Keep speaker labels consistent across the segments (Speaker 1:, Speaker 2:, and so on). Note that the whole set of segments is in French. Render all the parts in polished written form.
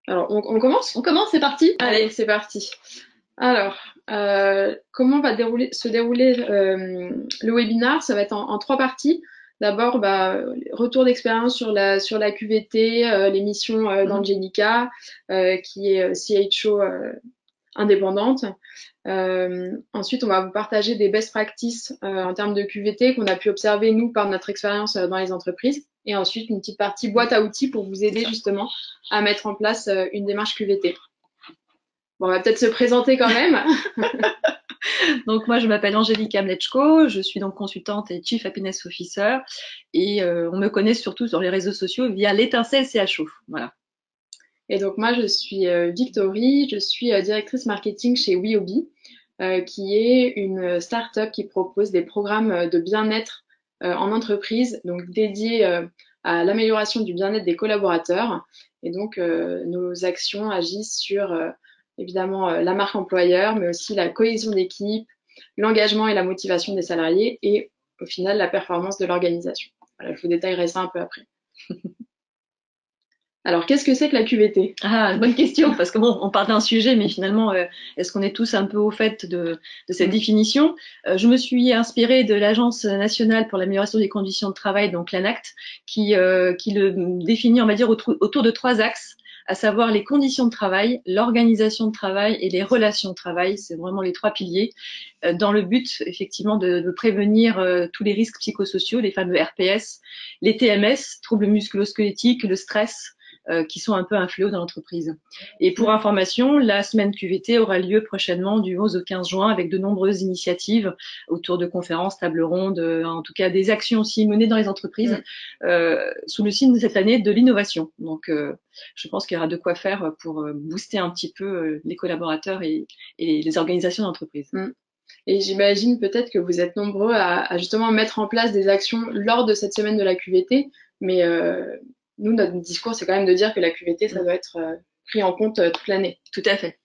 Speaker 1: Alors, on commence?
Speaker 2: On commence, c'est parti.
Speaker 1: Allez, c'est parti. Alors, comment va se dérouler le webinaire? Ça va être en trois parties. D'abord, retour d'expérience sur la QVT, l'émission
Speaker 2: Mhm.
Speaker 1: d'Angelica, qui est CHO indépendante. Ensuite, on va vous partager des best practices en termes de QVT qu'on a pu observer, nous, par notre expérience dans les entreprises. Et ensuite, une petite partie boîte à outils pour vous aider justement à mettre en place une démarche QVT. Bon, on va peut-être se présenter quand même.
Speaker 2: Donc moi, je m'appelle Angélica Mleczko, je suis donc consultante et Chief Happiness Officer et on me connaît surtout sur les réseaux sociaux via l'étincelle CHO. Voilà.
Speaker 1: Et donc moi, je suis Victory, je suis directrice marketing chez Weobi, qui est une start-up qui propose des programmes de bien-être en entreprise, donc dédiés à l'amélioration du bien-être des collaborateurs. Et donc nos actions agissent sur évidemment la marque employeur, mais aussi la cohésion d'équipe, l'engagement et la motivation des salariés et au final la performance de l'organisation. Voilà, je vous détaillerai ça un peu après. Alors, qu'est-ce que c'est que la QVT?
Speaker 2: Ah, bonne question, parce que bon, on parle d'un sujet, mais finalement, est-ce qu'on est tous un peu au fait de cette définition? Je me suis inspirée de l'Agence nationale pour l'amélioration des conditions de travail, donc l'ANACT, qui le définit, on va dire, autour de trois axes, à savoir les conditions de travail, l'organisation de travail et les relations de travail. C'est vraiment les trois piliers, dans le but, effectivement, de prévenir tous les risques psychosociaux, les fameux RPS, les TMS, troubles musculo-squelettiques, le stress, qui sont un peu un fléau dans l'entreprise. Et pour information, la semaine QVT aura lieu prochainement du 11 au 15 juin avec de nombreuses initiatives autour de conférences, tables rondes, en tout cas des actions aussi menées dans les entreprises sous le signe de cette année de l'innovation. Donc, je pense qu'il y aura de quoi faire pour booster un petit peu les collaborateurs et les organisations d'entreprise.
Speaker 1: Et j'imagine peut-être que vous êtes nombreux à justement mettre en place des actions lors de cette semaine de la QVT, mais nous, notre discours, c'est quand même de dire que la QVT, ça doit être pris en compte toute l'année.
Speaker 2: Tout à fait.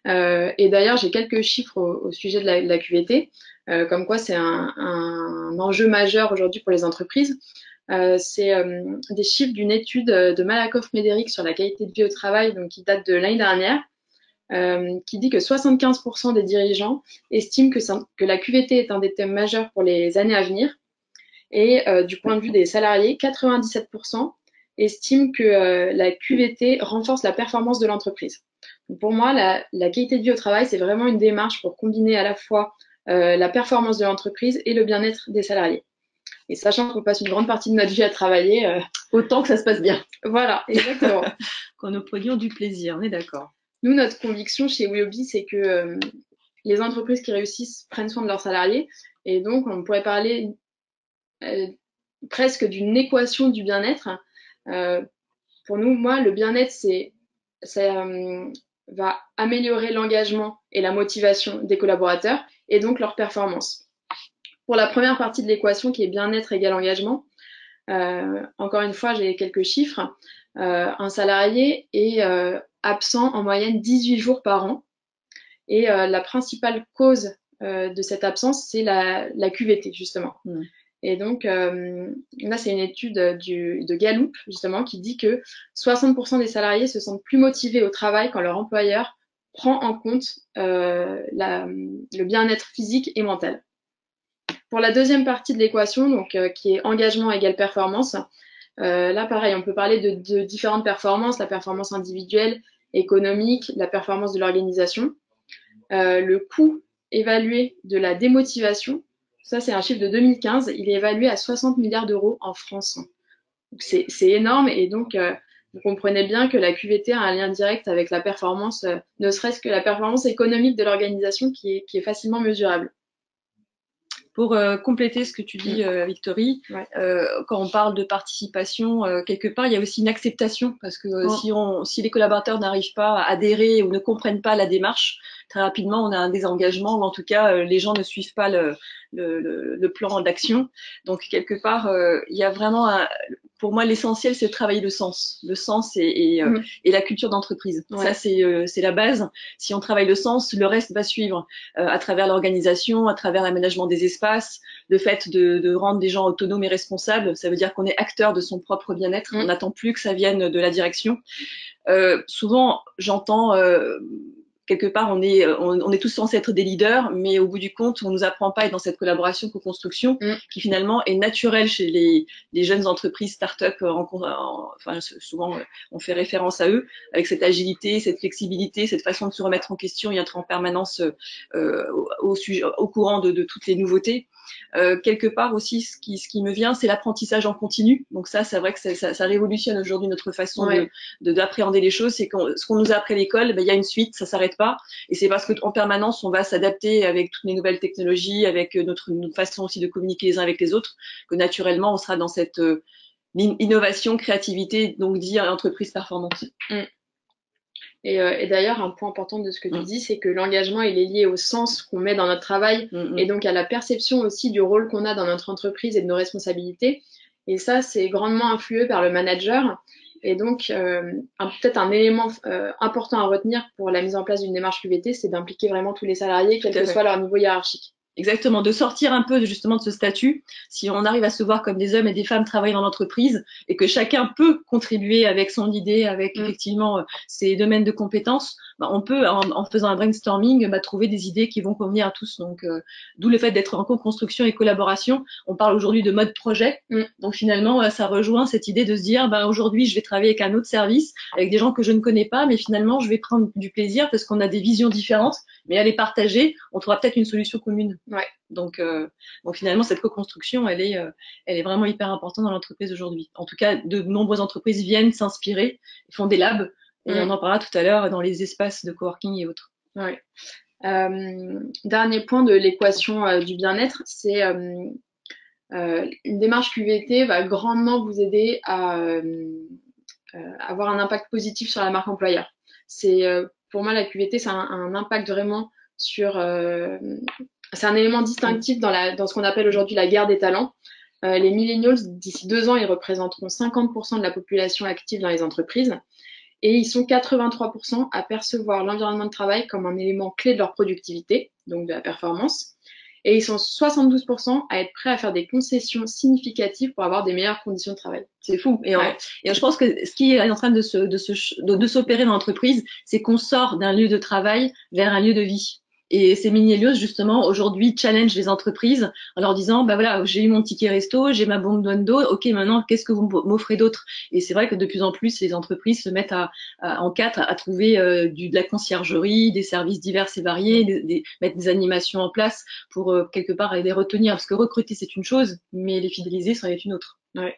Speaker 1: Et d'ailleurs, j'ai quelques chiffres au sujet de la QVT, comme quoi c'est un enjeu majeur aujourd'hui pour les entreprises. C'est des chiffres d'une étude de Malakoff-Médéric sur la qualité de vie au travail, donc qui date de l'année dernière, qui dit que 75% des dirigeants estiment que la QVT est un des thèmes majeurs pour les années à venir. Et du point de vue des salariés, 97% estiment que la QVT renforce la performance de l'entreprise. Donc pour moi, la qualité de vie au travail, c'est vraiment une démarche pour combiner à la fois la performance de l'entreprise et le bien-être des salariés. Et sachant qu'on passe une grande partie de notre vie à travailler,
Speaker 2: autant que ça se passe bien.
Speaker 1: Voilà, exactement.
Speaker 2: Qu'on nous prenions du plaisir, on est d'accord.
Speaker 1: Nous, notre conviction chez Weobi, c'est que les entreprises qui réussissent prennent soin de leurs salariés. Et donc, on pourrait parler presque d'une équation du bien-être. Pour nous, moi, le bien-être, ça va améliorer l'engagement et la motivation des collaborateurs et donc leur performance. Pour la première partie de l'équation qui est bien-être égale engagement, encore une fois, j'ai quelques chiffres. Un salarié est absent en moyenne 18 jours par an. Et la principale cause de cette absence, c'est la QVT, justement. Et donc, là, c'est une étude de Gallup, justement, qui dit que 60% des salariés se sentent plus motivés au travail quand leur employeur prend en compte le bien-être physique et mental. Pour la deuxième partie de l'équation, donc qui est engagement égale performance, là, pareil, on peut parler de différentes performances, la performance individuelle, économique, la performance de l'organisation. Le coût évalué de la démotivation, ça c'est un chiffre de 2015, il est évalué à 60 milliards d'euros en France. C'est énorme et donc vous comprenez bien que la QVT a un lien direct avec la performance, ne serait-ce que la performance économique de l'organisation qui est facilement mesurable.
Speaker 2: Pour compléter ce que tu dis, Victory, quand on parle de participation, quelque part, il y a aussi une acceptation, parce que si les collaborateurs n'arrivent pas à adhérer ou ne comprennent pas la démarche, très rapidement, on a un désengagement ou en tout cas, les gens ne suivent pas le plan d'action. Donc, quelque part, il y a vraiment pour moi, l'essentiel, c'est de travailler le sens et la culture d'entreprise.
Speaker 1: Ouais.
Speaker 2: Ça, c'est la base. Si on travaille le sens, le reste va suivre à travers l'organisation, à travers l'aménagement des espaces, le fait de rendre des gens autonomes et responsables. Ça veut dire qu'on est acteur de son propre bien-être. On n'attend plus que ça vienne de la direction. Souvent, j'entends quelque part, on est tous censés être des leaders, mais au bout du compte, on nous apprend pas à être dans cette collaboration, co-construction, qui finalement est naturelle chez les jeunes entreprises, start-up. Enfin, souvent, on fait référence à eux, avec cette agilité, cette flexibilité, cette façon de se remettre en question et être en permanence au courant de toutes les nouveautés. Quelque part aussi, ce qui me vient, c'est l'apprentissage en continu. Donc ça, c'est vrai que ça révolutionne aujourd'hui notre façon d'appréhender les choses. C'est ce qu'on nous a appris à l'école, ben, il y a une suite, ça s'arrête pas. Et c'est parce qu'en permanence, on va s'adapter avec toutes les nouvelles technologies, avec notre façon aussi de communiquer les uns avec les autres, que naturellement, on sera dans cette innovation, créativité, donc dire entreprise performante.
Speaker 1: Et d'ailleurs, un point important de ce que tu dis, c'est que l'engagement, il est lié au sens qu'on met dans notre travail et donc à la perception aussi du rôle qu'on a dans notre entreprise et de nos responsabilités. Et ça, c'est grandement influé par le manager. Et donc, peut-être un élément important à retenir pour la mise en place d'une démarche QVT, c'est d'impliquer vraiment tous les salariés, quel que soit leur niveau hiérarchique.
Speaker 2: Exactement, de sortir un peu justement de ce statut. Si on arrive à se voir comme des hommes et des femmes travaillant dans l'entreprise et que chacun peut contribuer avec son idée, avec effectivement ses domaines de compétences, bah, on peut, en faisant un brainstorming, bah, trouver des idées qui vont convenir à tous. Donc, d'où le fait d'être en co-construction et collaboration. On parle aujourd'hui de mode projet. Donc, finalement, ça rejoint cette idée de se dire, bah, aujourd'hui, je vais travailler avec un autre service, avec des gens que je ne connais pas, mais finalement, je vais prendre du plaisir parce qu'on a des visions différentes, mais à les partager, on trouvera peut-être une solution commune.
Speaker 1: Ouais.
Speaker 2: Donc finalement, cette co-construction, elle est vraiment hyper importante dans l'entreprise aujourd'hui. En tout cas, de nombreuses entreprises viennent s'inspirer, font des labs, et on en parlera tout à l'heure dans les espaces de coworking et autres.
Speaker 1: Ouais. Dernier point de l'équation du bien-être, c'est une démarche QVT va grandement vous aider à avoir un impact positif sur la marque employeur. C'est pour moi la QVT, c'est un impact vraiment sur c'est un élément distinctif dans ce qu'on appelle aujourd'hui la guerre des talents. Les millennials, d'ici 2 ans, ils représenteront 50% de la population active dans les entreprises et ils sont 83% à percevoir l'environnement de travail comme un élément clé de leur productivité, donc de la performance. Et ils sont 72% à être prêts à faire des concessions significatives pour avoir des meilleures conditions de travail.
Speaker 2: C'est fou. Et je pense que ce qui est en train de s'opérer dans l'entreprise, c'est qu'on sort d'un lieu de travail vers un lieu de vie. Et ces millennials, justement, aujourd'hui, challenge les entreprises en leur disant, bah voilà, j'ai eu mon ticket resto, j'ai ma bonne d'eau, ok, maintenant, qu'est-ce que vous m'offrez d'autre? Et c'est vrai que de plus en plus, les entreprises se mettent en quatre à trouver de la conciergerie, des services divers et variés, mettre des animations en place pour quelque part les retenir. Parce que recruter, c'est une chose, mais les fidéliser, c'en est une autre.
Speaker 1: Ouais.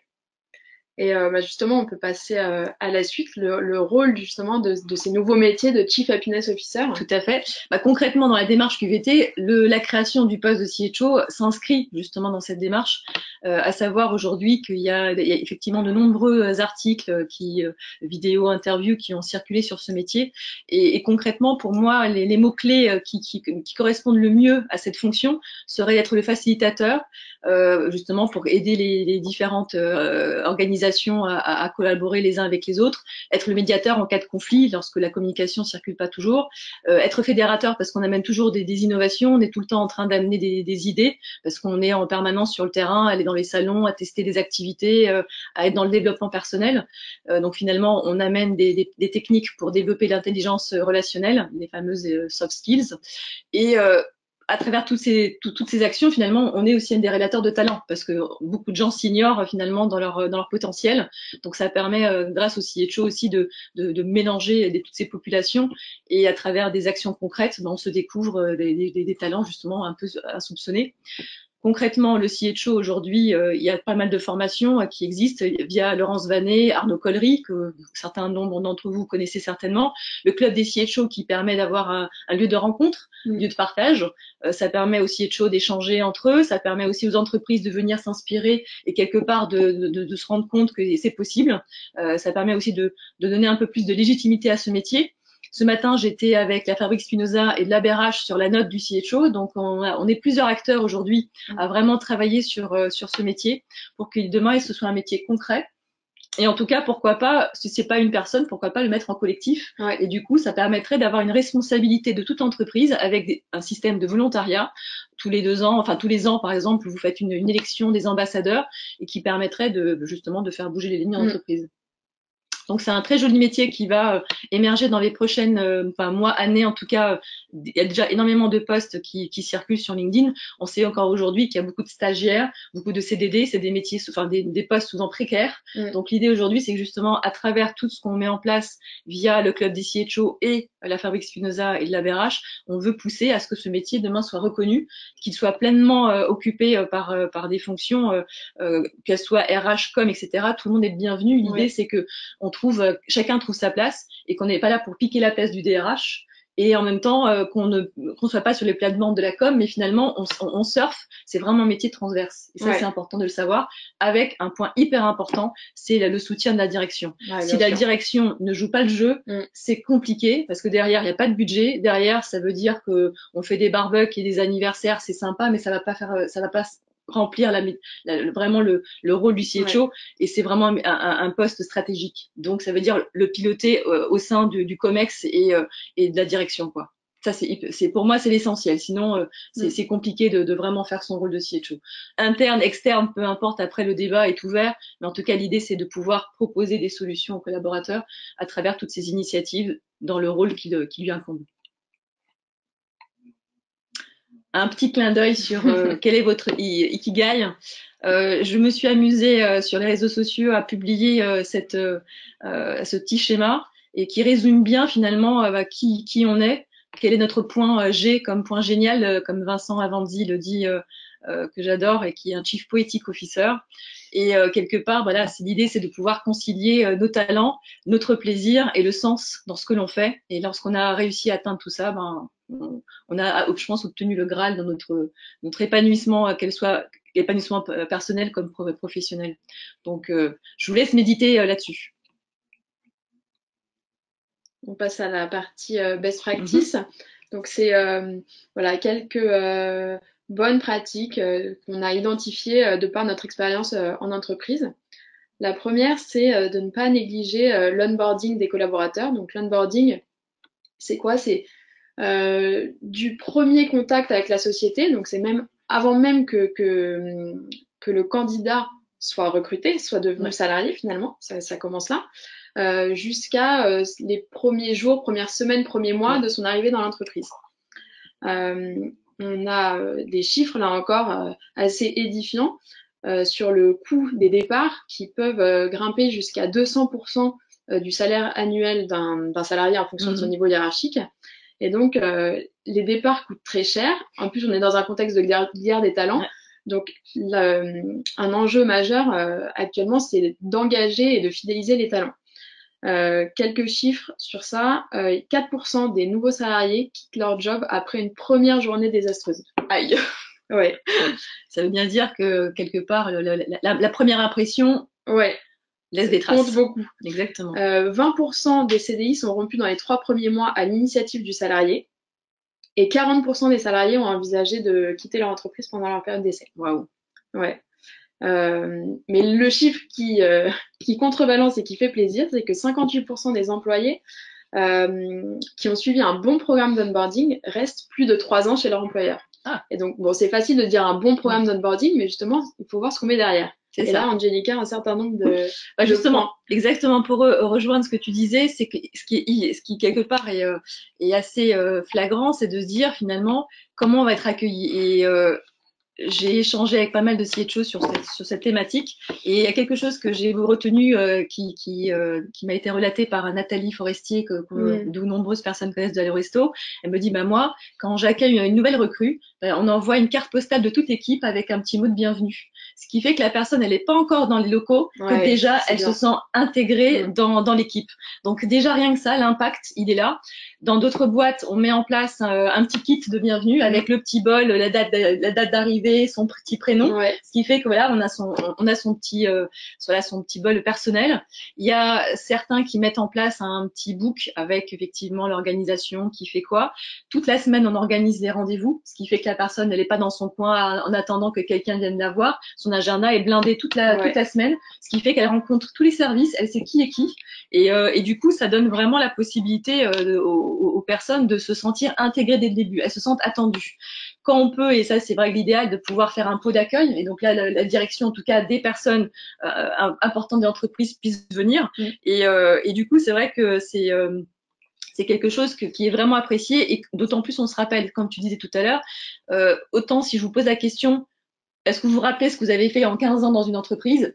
Speaker 1: Et justement, on peut passer à la suite, le rôle justement de ces nouveaux métiers de Chief Happiness Officer.
Speaker 2: Tout à fait. Concrètement, dans la démarche QVT, la création du poste de CHO s'inscrit justement dans cette démarche, à savoir aujourd'hui qu'il y a effectivement de nombreux articles, vidéos, interviews qui ont circulé sur ce métier. Et concrètement, pour moi, les mots-clés qui correspondent le mieux à cette fonction seraient d'être le facilitateur, justement pour aider les différentes organisations à collaborer les uns avec les autres, être le médiateur en cas de conflit lorsque la communication circule pas toujours, être fédérateur parce qu'on amène toujours des innovations, on est tout le temps en train d'amener des idées parce qu'on est en permanence sur le terrain, à aller dans les salons, à tester des activités, à être dans le développement personnel. Donc finalement, on amène des techniques pour développer l'intelligence relationnelle, les fameuses soft skills. Et à travers toutes ces actions, finalement, on est aussi un des révélateurs de talent parce que beaucoup de gens s'ignorent finalement dans leur potentiel. Donc, ça permet, grâce au CHO aussi, de mélanger toutes ces populations et à travers des actions concrètes, on se découvre des talents justement un peu insoupçonnés. Concrètement, le CHO aujourd'hui, il y a pas mal de formations qui existent via Laurence Vanet, Arnaud Collery, que certains nombre d'entre vous connaissez certainement, le club des CHO qui permet d'avoir un lieu de rencontre, un lieu de partage. Ça permet aux CHO d'échanger entre eux, ça permet aussi aux entreprises de venir s'inspirer et quelque part de se rendre compte que c'est possible. Ça permet aussi de donner un peu plus de légitimité à ce métier. Ce matin, j'étais avec la Fabrique Spinoza et de l'ABRH sur la note du CHO. Donc, on est plusieurs acteurs aujourd'hui à vraiment travailler sur ce métier pour que demain, ce soit un métier concret. Et en tout cas, pourquoi pas, si c'est pas une personne, pourquoi pas le mettre en collectif.
Speaker 1: Ouais.
Speaker 2: Et du coup, ça permettrait d'avoir une responsabilité de toute entreprise avec un système de volontariat. Tous les ans, par exemple, vous faites une élection des ambassadeurs et qui permettrait justement de faire bouger les lignes d'entreprise. Donc c'est un très joli métier qui va émerger dans les prochaines mois, années en tout cas. Il y a déjà énormément de postes qui circulent sur LinkedIn. On sait encore aujourd'hui qu'il y a beaucoup de stagiaires, beaucoup de CDD, c'est des métiers, des postes souvent précaires. Donc l'idée aujourd'hui, c'est que justement à travers tout ce qu'on met en place via le club des CHO et la Fabrique Spinoza et de l'ABRH, on veut pousser à ce que ce métier demain soit reconnu, qu'il soit pleinement occupé par des fonctions, qu'elles soient RH, com, etc. Tout le monde est le bienvenu. L'idée, c'est que chacun trouve sa place et qu'on n'est pas là pour piquer la place du DRH et en même temps qu'on ne soit pas sur les plates-bandes de la com, mais finalement on surfe, c'est vraiment un métier transverse. Et ça, c'est important de le savoir, avec un point hyper important, c'est le soutien de la direction. Si la direction ne joue pas le jeu, c'est compliqué parce que derrière, il n'y a pas de budget. Derrière, ça veut dire que on fait des barbecues et des anniversaires, c'est sympa, mais ça va pas remplir vraiment le rôle du CHO et c'est vraiment un poste stratégique. Donc ça veut dire le piloter au sein du COMEX et de la direction, quoi. Ça, pour moi, c'est l'essentiel. Sinon, c'est compliqué de vraiment faire son rôle de CHO. Interne, externe, peu importe, après le débat est ouvert. Mais en tout cas, l'idée, c'est de pouvoir proposer des solutions aux collaborateurs à travers toutes ces initiatives dans le rôle qui lui incombe. Un petit clin d'œil sur quel est votre Ikigai. Je me suis amusée sur les réseaux sociaux à publier ce petit schéma et qui résume bien finalement qui on est, quel est notre point G comme point génial, comme Vincent Avanzi le dit, que j'adore et qui est un Chief Poetic Officer. Et quelque part, voilà, l'idée, c'est de pouvoir concilier nos talents, notre plaisir et le sens dans ce que l'on fait. Et lorsqu'on a réussi à atteindre tout ça, on a, je pense, obtenu le Graal dans notre épanouissement, qu'elle soit épanouissement personnel comme professionnel. Donc, je vous laisse méditer là-dessus.
Speaker 1: On passe à la partie best practice. Donc, c'est voilà, quelques bonnes pratiques qu'on a identifiées de par notre expérience en entreprise. La première, c'est de ne pas négliger l'onboarding des collaborateurs. Donc, l'onboarding, c'est quoi? C'est du premier contact avec la société, donc c'est même avant même que le candidat soit recruté, soit devenu salarié finalement, ça commence là, jusqu'à les premiers jours, premières semaines, premiers mois de son arrivée dans l'entreprise. On a des chiffres là encore assez édifiants sur le coût des départs qui peuvent grimper jusqu'à 200% du salaire annuel d'un salarié en fonction de son niveau hiérarchique. Et donc, les départs coûtent très cher. En plus, on est dans un contexte de guerre des talents. Donc, un enjeu majeur actuellement, c'est d'engager et de fidéliser les talents. Quelques chiffres sur ça. 4% des nouveaux salariés quittent leur job après une première journée désastreuse.
Speaker 2: Aïe.
Speaker 1: Ouais.
Speaker 2: Ça veut bien dire que, quelque part, la première impression... laisse des traces.
Speaker 1: Compte beaucoup.
Speaker 2: Exactement.
Speaker 1: 20% des CDI sont rompus dans les 3 premiers mois à l'initiative du salarié. Et 40% des salariés ont envisagé de quitter leur entreprise pendant leur période d'essai.
Speaker 2: Waouh.
Speaker 1: Ouais. Mais le chiffre qui contrebalance et qui fait plaisir, c'est que 58% des employés qui ont suivi un bon programme d'onboarding restent plus de 3 ans chez leur employeur. Et donc, bon, c'est facile de dire un bon programme d'onboarding, mais justement, il faut voir ce qu'on met derrière. Et là, Angelica, un certain nombre de
Speaker 2: justement, exactement, pour rejoindre ce que tu disais, c'est que ce qui quelque part est assez flagrant, c'est de se dire finalement comment on va être accueilli. Et j'ai échangé avec pas mal de CHO sur cette thématique et il y a quelque chose que j'ai retenu qui m'a été relaté par Nathalie Forestier, d'où nombreuses personnes connaissent de Resto. Elle me dit, moi, quand j'accueille une nouvelle recrue, on envoie une carte postale de toute l'équipe avec un petit mot de bienvenue. ce qui fait que la personne, elle n'est pas encore dans les locaux, que déjà, elle se sent intégrée dans l'équipe. Donc déjà, rien que ça, l'impact, il est là. Dans d'autres boîtes, on met en place un petit kit de bienvenue avec le petit bol, la date d'arrivée, son petit prénom, ce qui fait que voilà, on a son petit bol personnel. Il y a certains qui mettent en place un petit book avec effectivement l'organisation qui fait quoi. Toute la semaine, on organise des rendez-vous, ce qui fait que la personne, elle n'est pas dans son coin en attendant que quelqu'un vienne la voir. Son agenda est blindé toute la semaine, ce qui fait qu'elle rencontre tous les services, elle sait qui est qui. Et du coup, ça donne vraiment la possibilité aux personnes de se sentir intégrées dès le début. Elles se sentent attendues. Quand on peut, et ça c'est vrai que l'idéal, de pouvoir faire un pot d'accueil, et donc là la direction en tout cas des personnes importantes de l'entreprise puissent venir. Et du coup, c'est vrai que c'est quelque chose qui est vraiment apprécié, et d'autant plus on se rappelle, comme tu disais tout à l'heure, autant si je vous pose la question, est-ce que vous vous rappelez ce que vous avez fait en 15 ans dans une entreprise?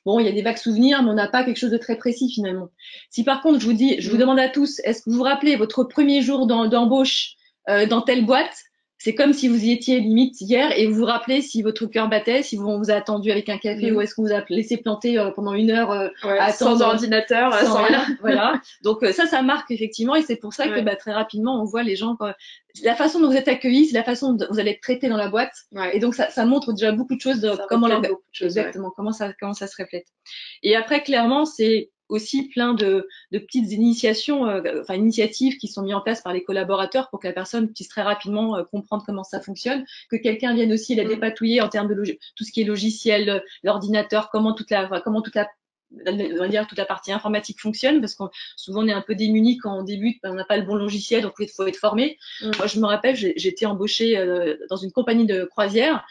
Speaker 2: Bon, il y a des vagues souvenirs, mais on n'a pas quelque chose de très précis finalement. Si par contre, je vous demande à tous, est-ce que vous vous rappelez votre premier jour d'embauche dans telle boîte? C'est comme si vous y étiez limite hier, et vous vous rappelez si votre cœur battait, si on vous a attendu avec un café, ou est-ce qu'on vous a laissé planter pendant 1 heure à attendre,
Speaker 1: sans ordinateur, sans rien.
Speaker 2: Voilà. Donc ça marque effectivement, et c'est pour ça que très rapidement on voit les gens. La façon dont vous êtes accueillis, c'est la façon dont vous allez être traité dans la boîte, et donc ça montre déjà beaucoup de choses de comment ça se reflète. Et après, clairement, c'est aussi plein de petites initiatives qui sont mises en place par les collaborateurs pour que la personne puisse très rapidement comprendre comment ça fonctionne, que quelqu'un vienne aussi la dépatouiller en termes de tout ce qui est logiciel, l'ordinateur, comment toute la partie informatique fonctionne, parce que souvent on est un peu démunis quand on débute, on n'a pas le bon logiciel, donc il faut être formé. Moi, je me rappelle, j'étais embauchée dans une compagnie de croisière.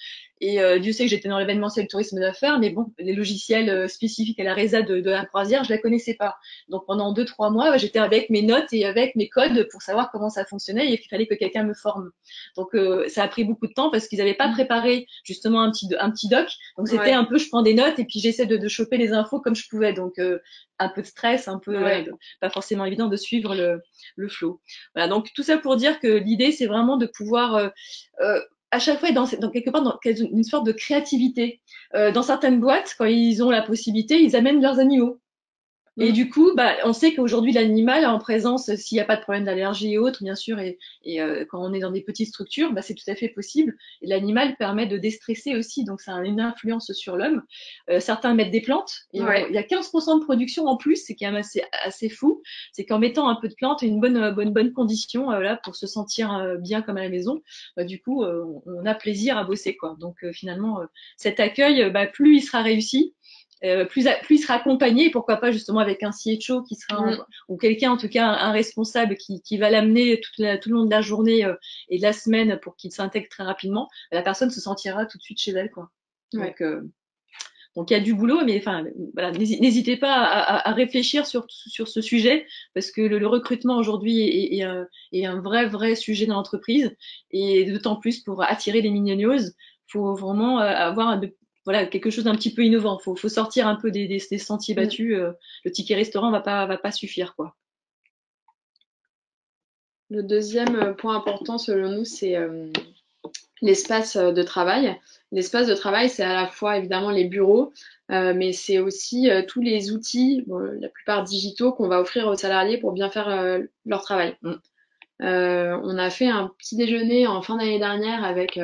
Speaker 2: Et Dieu sait que j'étais dans l'événementiel tourisme d'affaires, mais bon, les logiciels spécifiques à la résa de la croisière, je la connaissais pas. Donc pendant 2-3 mois, j'étais avec mes notes et avec mes codes pour savoir comment ça fonctionnait, et il fallait que quelqu'un me forme. Donc ça a pris beaucoup de temps parce qu'ils n'avaient pas préparé justement un petit doc. Donc c'était un peu, je prends des notes et puis j'essaie de choper les infos comme je pouvais. Donc un peu de stress, un peu pas forcément évident de suivre le flow. Voilà, donc tout ça pour dire que l'idée, c'est vraiment de pouvoir à chaque fois dans quelque part dans une sorte de créativité. Dans certaines boîtes, quand ils ont la possibilité, ils amènent leurs animaux. Et du coup, on sait qu'aujourd'hui, l'animal en présence, s'il n'y a pas de problème d'allergie et autres, bien sûr, et quand on est dans des petites structures, c'est tout à fait possible. Et l'animal permet de déstresser aussi, donc ça a une influence sur l'homme. Certains mettent des plantes. Et il y a 15% de production en plus, c'est quand même assez fou. C'est qu'en mettant un peu de plantes et une bonne condition là pour se sentir bien comme à la maison, du coup, on a plaisir à bosser, quoi. Donc finalement, cet accueil, plus il sera réussi, plus il sera accompagné, pourquoi pas justement avec un CHO qui sera ou quelqu'un, en tout cas un responsable qui va l'amener tout le long de la journée et de la semaine pour qu'il s'intègre très rapidement, la personne se sentira tout de suite chez elle, quoi. Donc il y a du boulot, mais enfin voilà, n'hésitez pas à réfléchir sur ce sujet, parce que le recrutement aujourd'hui est un vrai sujet dans l'entreprise, et d'autant plus pour attirer les millennials, faut vraiment avoir quelque chose d'un petit peu innovant. Faut sortir un peu des sentiers battus. Le ticket restaurant va pas suffire, quoi.
Speaker 1: Le deuxième point important selon nous, c'est l'espace de travail. L'espace de travail, c'est à la fois évidemment les bureaux, mais c'est aussi tous les outils, la plupart digitaux, qu'on va offrir aux salariés pour bien faire leur travail. On a fait un petit déjeuner en fin d'année dernière avec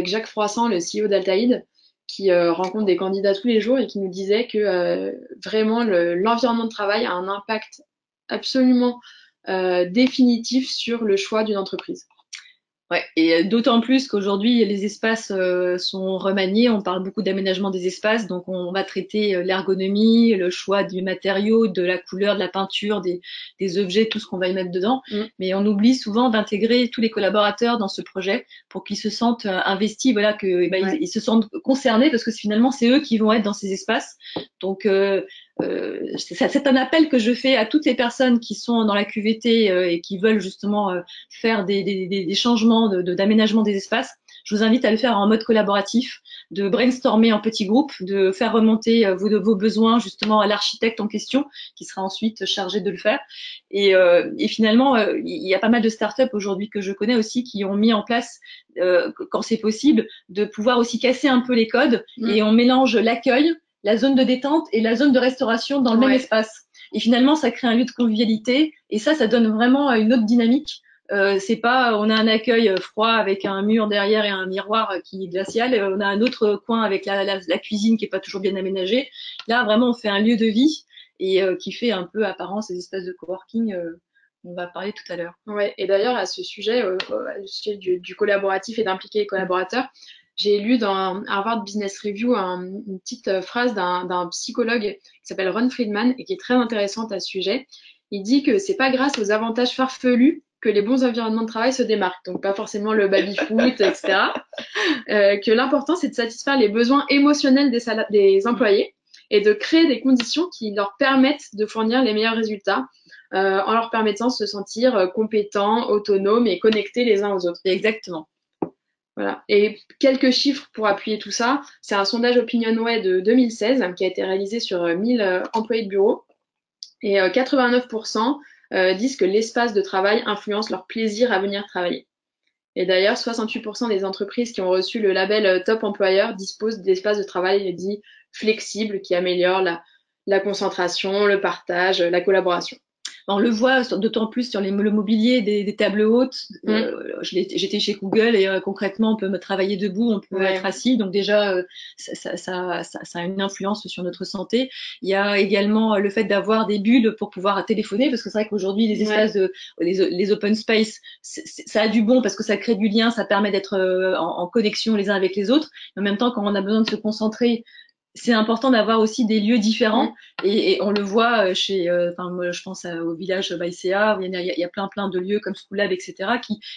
Speaker 1: Jacques Froissant, le CEO d'Altaïd, qui rencontre des candidats tous les jours et qui nous disait que vraiment l'environnement de travail a un impact absolument définitif sur le choix d'une entreprise.
Speaker 2: Ouais, et d'autant plus qu'aujourd'hui les espaces sont remaniés, on parle beaucoup d'aménagement des espaces, donc on va traiter l'ergonomie, le choix du matériau, de la couleur, de la peinture, des objets, tout ce qu'on va y mettre dedans, mais on oublie souvent d'intégrer tous les collaborateurs dans ce projet pour qu'ils se sentent investis, ils se sentent concernés, parce que finalement c'est eux qui vont être dans ces espaces. Donc c'est un appel que je fais à toutes les personnes qui sont dans la QVT et qui veulent justement faire des changements d'aménagement des espaces. je vous invite à le faire en mode collaboratif, de brainstormer en petits groupes, de faire remonter vos besoins justement à l'architecte en question, qui sera ensuite chargé de le faire. Et finalement, il y a pas mal de startups aujourd'hui que je connais aussi qui ont mis en place, quand c'est possible, de pouvoir aussi casser un peu les codes et on mélange l'accueil, la zone de détente et la zone de restauration dans le même espace. Et finalement, ça crée un lieu de convivialité et ça donne vraiment une autre dynamique. C'est pas, on a un accueil froid avec un mur derrière et un miroir qui est glacial. On a un autre coin avec la cuisine qui est pas toujours bien aménagée. Là, vraiment, on fait un lieu de vie et qui fait un peu apparence ces espèces de coworking. On va parler tout à l'heure.
Speaker 1: Ouais, et d'ailleurs, à ce sujet, du collaboratif et d'impliquer les collaborateurs, j'ai lu dans Harvard Business Review une petite phrase d'un psychologue qui s'appelle Ron Friedman et qui est très intéressante à ce sujet. Il dit que c'est pas grâce aux avantages farfelus que les bons environnements de travail se démarquent, donc pas forcément le baby-foot, etc. Que l'important, c'est de satisfaire les besoins émotionnels des employés et de créer des conditions qui leur permettent de fournir les meilleurs résultats en leur permettant de se sentir compétents, autonomes et connectés les uns aux autres.
Speaker 2: Exactement.
Speaker 1: Voilà. Et quelques chiffres pour appuyer tout ça. C'est un sondage OpinionWay de 2016 qui a été réalisé sur 1000 employés de bureau. Et 89% disent que l'espace de travail influence leur plaisir à venir travailler. Et d'ailleurs, 68% des entreprises qui ont reçu le label Top Employeur disposent d'espaces de travail dits flexibles qui améliorent la concentration, le partage, la collaboration.
Speaker 2: On le voit d'autant plus sur le mobilier des tables hautes. J'étais chez Google et concrètement, on peut travailler debout, on peut être assis. Donc déjà, ça a une influence sur notre santé. Il y a également le fait d'avoir des bulles pour pouvoir téléphoner, parce que c'est vrai qu'aujourd'hui, les espaces les open space, ça a du bon parce que ça crée du lien, ça permet d'être en connexion les uns avec les autres. Mais en même temps, quand on a besoin de se concentrer, c'est important d'avoir aussi des lieux différents et on le voit chez, moi, je pense au village Baïséa, il y a plein de lieux comme School Lab, etc.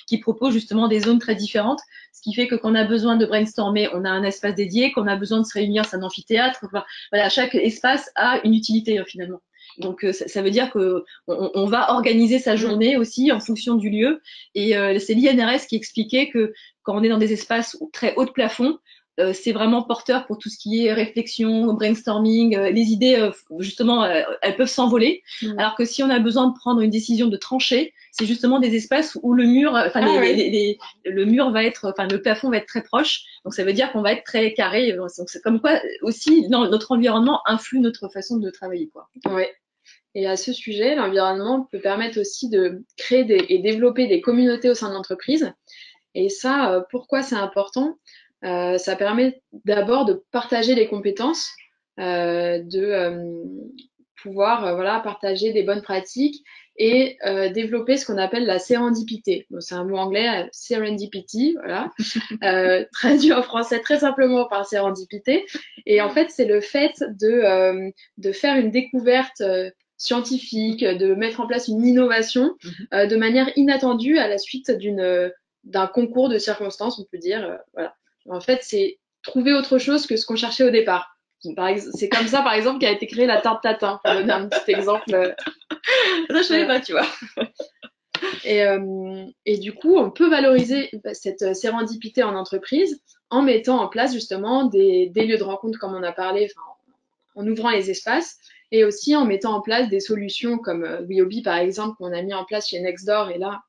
Speaker 2: qui proposent justement des zones très différentes, ce qui fait que quand on a besoin de brainstormer, on a un espace dédié, quand on a besoin de se réunir, c'est un amphithéâtre. Voilà, chaque espace a une utilité finalement. Donc ça veut dire que on va organiser sa journée aussi en fonction du lieu. Et c'est l'INRS qui expliquait que quand on est dans des espaces très haut de plafond, c'est vraiment porteur pour tout ce qui est réflexion, brainstorming. Les idées, justement, elles peuvent s'envoler. Alors que si on a besoin de prendre une décision de trancher, c'est justement des espaces où le mur, le mur va être, le plafond va être très proche. Donc ça veut dire qu'on va être très carré. Donc c'est comme quoi aussi notre environnement influe notre façon de travailler, quoi.
Speaker 1: Ouais. Et à ce sujet, l'environnement peut permettre aussi de créer et développer des communautés au sein de l'entreprise. Et ça, pourquoi c'est important ? Ça permet d'abord de partager les compétences, de pouvoir partager des bonnes pratiques et développer ce qu'on appelle la sérendipité. Donc, c'est un mot anglais, serendipity, voilà, traduit en français très simplement par sérendipité. Et en fait, c'est le fait de faire une découverte scientifique, de mettre en place une innovation de manière inattendue à la suite d'un concours de circonstances, on peut dire. Voilà. En fait, c'est trouver autre chose que ce qu'on cherchait au départ. C'est comme ça, par exemple, qu'a été créée la tarte tatin, pour donner un petit exemple.
Speaker 2: Ça, je savais pas, tu vois.
Speaker 1: Et du coup, on peut valoriser cette sérendipité en entreprise en mettant en place justement des lieux de rencontre, comme on a parlé, en ouvrant les espaces, et aussi en mettant en place des solutions comme Wiobi, par exemple, qu'on a mis en place chez Nextdoor. Et là,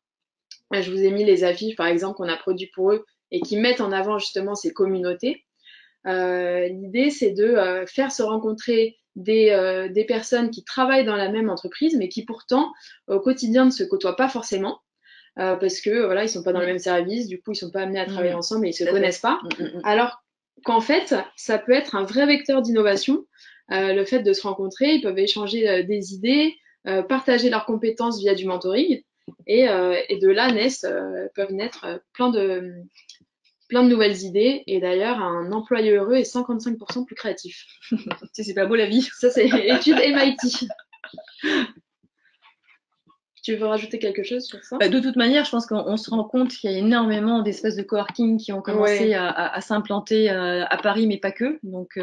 Speaker 1: je vous ai mis les affiches, par exemple, qu'on a produit pour eux et qui mettent en avant justement ces communautés. L'idée, c'est de faire se rencontrer des personnes qui travaillent dans la même entreprise, mais qui pourtant, au quotidien, ne se côtoient pas forcément. Parce que voilà, ils sont pas dans le même service, du coup ils sont pas amenés à travailler ensemble et ils se connaissent pas. Alors qu'en fait, ça peut être un vrai vecteur d'innovation. Le fait de se rencontrer, ils peuvent échanger des idées, partager leurs compétences via du mentoring, et de là peuvent naître plein de nouvelles idées. Et d'ailleurs, un employé heureux est 55% plus créatif.
Speaker 2: C'est pas beau la vie.
Speaker 1: Ça, c'est étude MIT. Tu veux rajouter quelque chose sur ça?
Speaker 2: De toute manière, je pense qu'on se rend compte qu'il y a énormément d'espaces de coworking qui ont commencé
Speaker 1: Ouais.
Speaker 2: à s'implanter à Paris, mais pas que. Donc,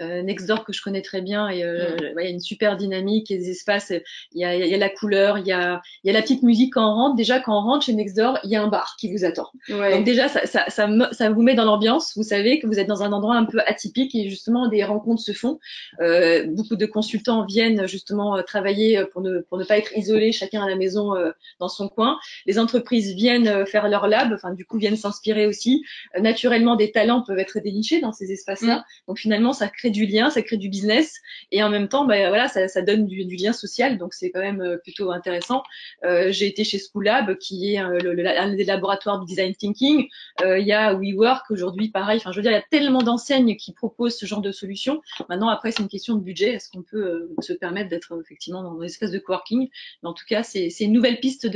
Speaker 2: Nextdoor, que je connais très bien, et ouais, il y a une super dynamique et des espaces. Il y a la couleur, il y a la petite musique quand on rentre. Déjà, quand on rentre chez Nextdoor, il y a un bar qui vous attend. Donc
Speaker 1: Ouais.
Speaker 2: déjà, ça vous met dans l'ambiance. Vous savez que vous êtes dans un endroit un peu atypique et justement, des rencontres se font. Beaucoup de consultants viennent justement travailler pour ne pas être isolés, chacun à la maison dans son coin. Les entreprises viennent faire leur lab, enfin du coup viennent s'inspirer aussi. Naturellement, des talents peuvent être dénichés dans ces espaces-là. Donc finalement, ça crée du lien, ça crée du business, et en même temps, bah, voilà, ça donne du lien social. Donc c'est quand même plutôt intéressant. J'ai été chez Schoolab, qui est un des laboratoires du design thinking. Il y a WeWork aujourd'hui, pareil. Enfin, je veux dire, il y a tellement d'enseignes qui proposent ce genre de solutions. Maintenant, après, c'est une question de budget. Est-ce qu'on peut se permettre d'être effectivement dans une espèce de coworking? Mais en tout cas, c'est une nouvelle piste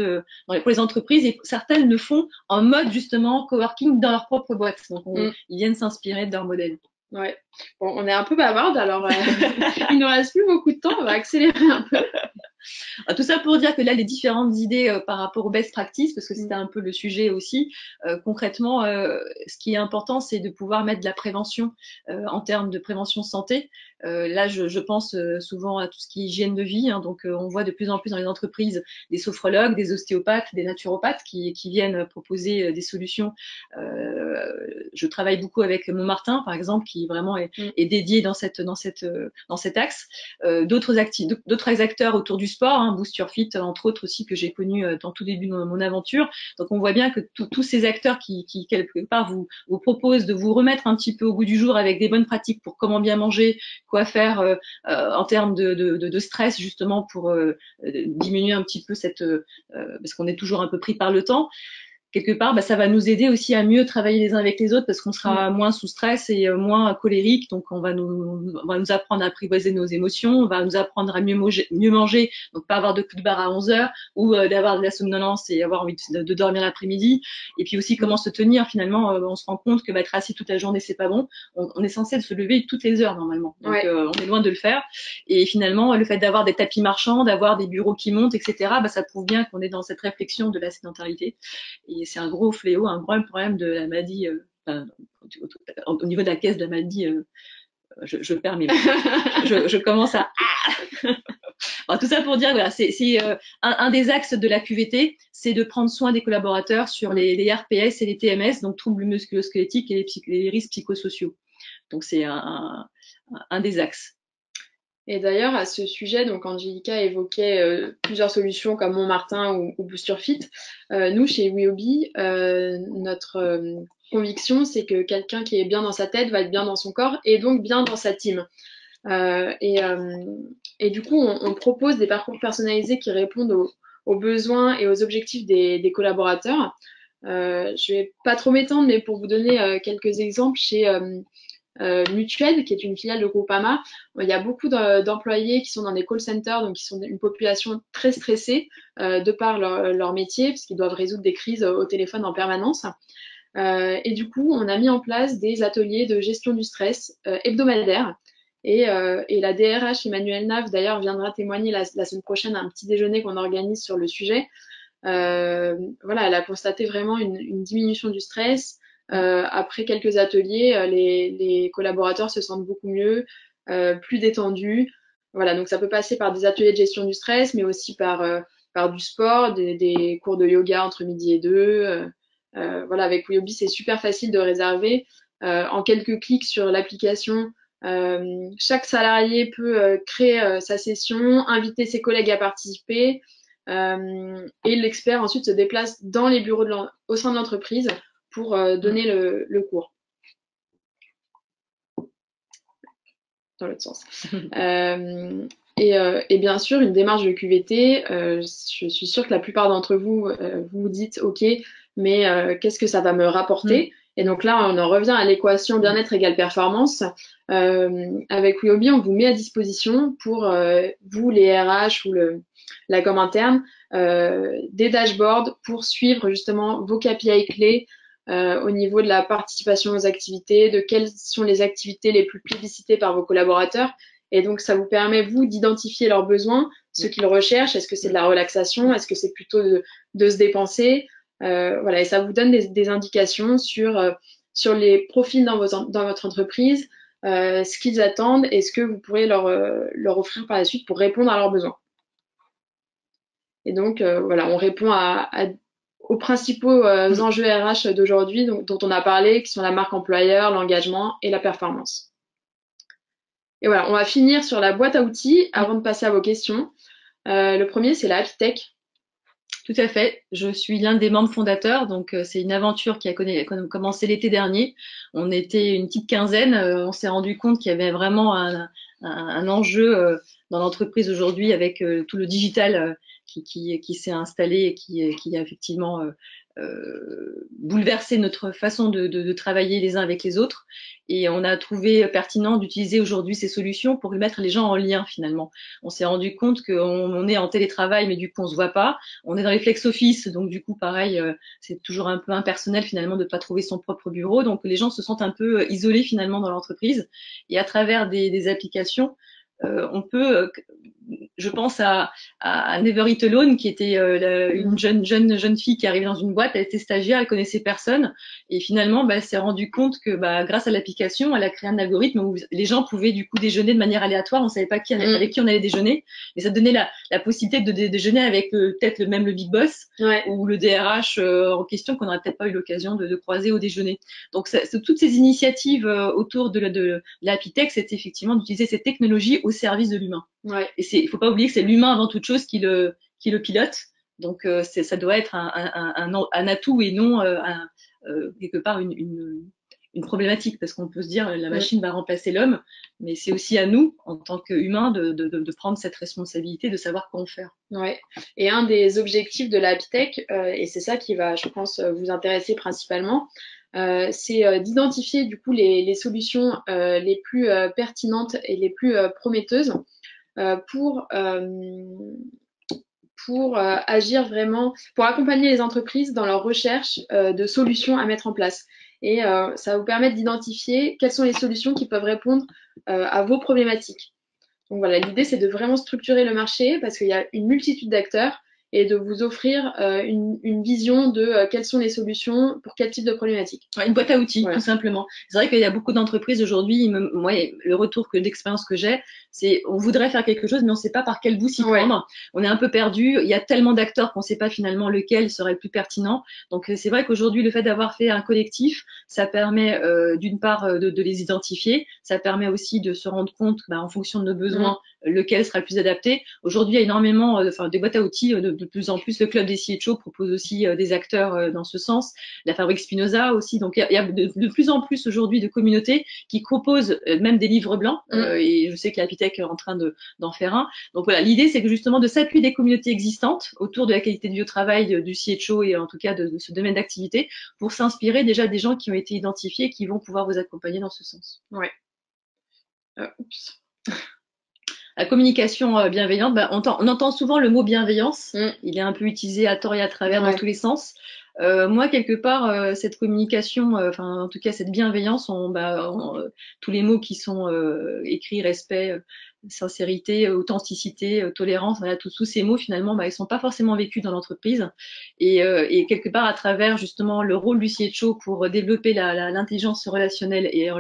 Speaker 2: pour les entreprises, et certaines le font en mode justement coworking dans leur propre boîte. Donc, ils viennent s'inspirer de leur modèle.
Speaker 1: Ouais. Bon, on est un peu bavarde, alors il nous reste plus beaucoup de temps, on va accélérer un peu.
Speaker 2: Tout ça pour dire que là, les différentes idées par rapport aux best practices, parce que c'était un peu le sujet aussi, concrètement, ce qui est important, c'est de pouvoir mettre de la prévention en termes de prévention santé. Là, je pense souvent à tout ce qui est hygiène de vie. Hein, donc, on voit de plus en plus dans les entreprises des sophrologues, des ostéopathes, des naturopathes qui viennent proposer des solutions. Je travaille beaucoup avec Montmartin, par exemple, qui vraiment est dédié dans cet axe. D'autres acteurs autour du sport, hein, Boost Your Fit, entre autres aussi, que j'ai connu dans tout début de mon aventure. Donc, on voit bien que tous ces acteurs qui quelque part, vous proposent de vous remettre un petit peu au goût du jour avec des bonnes pratiques pour comment bien manger, quoi faire en termes de stress, justement, pour diminuer un petit peu parce qu'on est toujours un peu pris par le temps. Quelque part, bah, ça va nous aider aussi à mieux travailler les uns avec les autres, parce qu'on sera moins sous stress et moins colérique. Donc, on va nous apprendre à apprivoiser nos émotions, on va nous apprendre à mieux manger, donc pas avoir de coups de barre à 11 heures, ou d'avoir de la somnolence et avoir envie de dormir l'après-midi. Et puis aussi, comment se tenir. Finalement, on se rend compte que être assis toute la journée, c'est pas bon. On est censé se lever toutes les heures normalement. Donc, on est loin de le faire. Et finalement, le fait d'avoir des tapis marchands, d'avoir des bureaux qui montent, etc., bah, ça prouve bien qu'on est dans cette réflexion de la sédentarité. Et c'est un gros fléau, un gros problème de la maladie. Au niveau de la caisse de la maladie, je perds mes mots. je commence à... Alors, tout ça pour dire, voilà, c'est un des axes de la QVT, c'est de prendre soin des collaborateurs sur les RPS et les TMS, donc troubles musculo-squelettiques et les risques psychosociaux. Donc, c'est un des axes.
Speaker 1: Et d'ailleurs, à ce sujet, donc Angelica évoquait plusieurs solutions comme Montmartin ou Boost Your Fit. Nous, chez Weobi, notre conviction, c'est que quelqu'un qui est bien dans sa tête va être bien dans son corps et donc bien dans sa team. Et du coup, on propose des parcours personnalisés qui répondent aux besoins et aux objectifs des collaborateurs. Je vais pas trop m'étendre, mais pour vous donner quelques exemples, chez Mutued, qui est une filiale de Groupama, il y a beaucoup d'employés qui sont dans des call centers, donc qui sont une population très stressée de par leur métier, puisqu'ils doivent résoudre des crises au téléphone en permanence. Et du coup, on a mis en place des ateliers de gestion du stress hebdomadaires. Et la DRH Emmanuelle Nav, d'ailleurs, viendra témoigner la semaine prochaine à un petit déjeuner qu'on organise sur le sujet. Voilà, elle a constaté vraiment une diminution du stress. Après quelques ateliers, les collaborateurs se sentent beaucoup mieux, plus détendus. Voilà, donc ça peut passer par des ateliers de gestion du stress, mais aussi par du sport, des cours de yoga entre midi et deux. Voilà, avec Weobi, c'est super facile de réserver. En quelques clics sur l'application, chaque salarié peut créer sa session, inviter ses collègues à participer. Et l'expert ensuite se déplace dans les bureaux au sein de l'entreprise pour donner le cours. Dans l'autre sens. Et bien sûr, une démarche de QVT, je suis sûre que la plupart d'entre vous vous dites, OK, mais qu'est-ce que ça va me rapporter? Et donc là, on en revient à l'équation bien-être égale performance. Avec Weobi, on vous met à disposition pour vous, les RH ou la com interne, des dashboards pour suivre justement vos KPI clés au niveau de la participation aux activités, de quelles sont les activités les plus plébiscitées par vos collaborateurs Et donc, ça vous permet, vous, d'identifier leurs besoins, ce qu'ils recherchent. Est-ce que c'est de la relaxation? Est-ce que c'est plutôt de se dépenser? Voilà, et ça vous donne des indications sur les profils dans votre entreprise, ce qu'ils attendent et ce que vous pourrez leur offrir par la suite pour répondre à leurs besoins. Et donc, voilà, on répond aux principaux enjeux RH d'aujourd'hui dont on a parlé, qui sont la marque employeur, l'engagement et la performance. Et voilà, on va finir sur la boîte à outils avant de passer à vos questions. Le premier, c'est la Happy Tech.
Speaker 2: Tout à fait. Je suis l'un des membres fondateurs, donc c'est une aventure qui a commencé l'été dernier. On était une petite quinzaine. On s'est rendu compte qu'il y avait vraiment un enjeu dans l'entreprise aujourd'hui avec tout le digital qui s'est installé et qui a effectivement bouleversé notre façon de travailler les uns avec les autres. Et on a trouvé pertinent d'utiliser aujourd'hui ces solutions pour mettre les gens en lien finalement. On s'est rendu compte qu'on est en télétravail, mais du coup on se voit pas. On est dans les flex office, donc du coup pareil, c'est toujours un peu impersonnel finalement de pas trouver son propre bureau. Donc les gens se sentent un peu isolés finalement dans l'entreprise. Et à travers des applications, on peut, je pense à Never Eat Alone, qui était une jeune fille qui arrivait dans une boîte, elle était stagiaire, elle connaissait personne, et finalement, elle s'est rendue compte que grâce à l'application, elle a créé un algorithme où les gens pouvaient du coup déjeuner de manière aléatoire, on savait pas avec qui on allait déjeuner, mais ça donnait la possibilité de déjeuner avec peut-être le Big Boss ou le DRH en question qu'on n'aurait peut-être pas eu l'occasion de croiser au déjeuner. Donc toutes ces initiatives autour de l'Happy Tech, c'est effectivement d'utiliser ces technologies au service de l'humain.
Speaker 1: Ouais.
Speaker 2: Et il faut pas oublier que c'est l'humain avant toute chose qui le pilote. Donc ça doit être un atout et non quelque part une problématique, parce qu'on peut se dire la machine va remplacer l'homme, mais c'est aussi à nous en tant qu'humains de prendre cette responsabilité, de savoir quoi en faire.
Speaker 1: Ouais. Et un des objectifs de la Happy Tech, et c'est ça qui va, je pense, vous intéresser principalement, c'est d'identifier du coup les solutions les plus pertinentes et les plus prometteuses pour agir vraiment, pour accompagner les entreprises dans leur recherche de solutions à mettre en place. Et ça va vous permettre d'identifier quelles sont les solutions qui peuvent répondre à vos problématiques. Donc voilà, l'idée c'est de vraiment structurer le marché parce qu'il y a une multitude d'acteurs et de vous offrir une vision de quelles sont les solutions pour quel type de problématique.
Speaker 2: Une boîte à outils, tout simplement. C'est vrai qu'il y a beaucoup d'entreprises aujourd'hui, moi, le retour d'expérience que j'ai, c'est on voudrait faire quelque chose, mais on ne sait pas par quel bout s'y prendre. On est un peu perdu. Il y a tellement d'acteurs qu'on ne sait pas finalement lequel serait le plus pertinent. Donc c'est vrai qu'aujourd'hui, le fait d'avoir fait un collectif, ça permet d'une part de les identifier, ça permet aussi de se rendre compte, en fonction de nos besoins, lequel sera le plus adapté. Aujourd'hui, il y a énormément des boîtes à outils, de plus en plus. Le club des CHO propose aussi des acteurs dans ce sens. La Fabrique Spinoza aussi. Donc, il y a de plus en plus aujourd'hui de communautés qui proposent même des livres blancs. Et je sais que la Happy Tech est en train d'en faire un. Donc voilà, l'idée, c'est que justement de s'appuyer des communautés existantes autour de la qualité de vie au travail du CHO et en tout cas de ce domaine d'activité pour s'inspirer déjà des gens qui ont été identifiés et qui vont pouvoir vous accompagner dans ce sens.
Speaker 1: Ouais.
Speaker 2: La communication bienveillante, on entend souvent le mot bienveillance. Il est un peu utilisé à tort et à travers dans tous les sens. Moi, quelque part, cette communication, en tout cas cette bienveillance, tous les mots qui sont écrits, respect, sincérité, authenticité, tolérance, voilà, tous ces mots finalement, ils sont pas forcément vécus dans l'entreprise. Et quelque part, à travers justement le rôle du CHO pour développer l'intelligence relationnelle et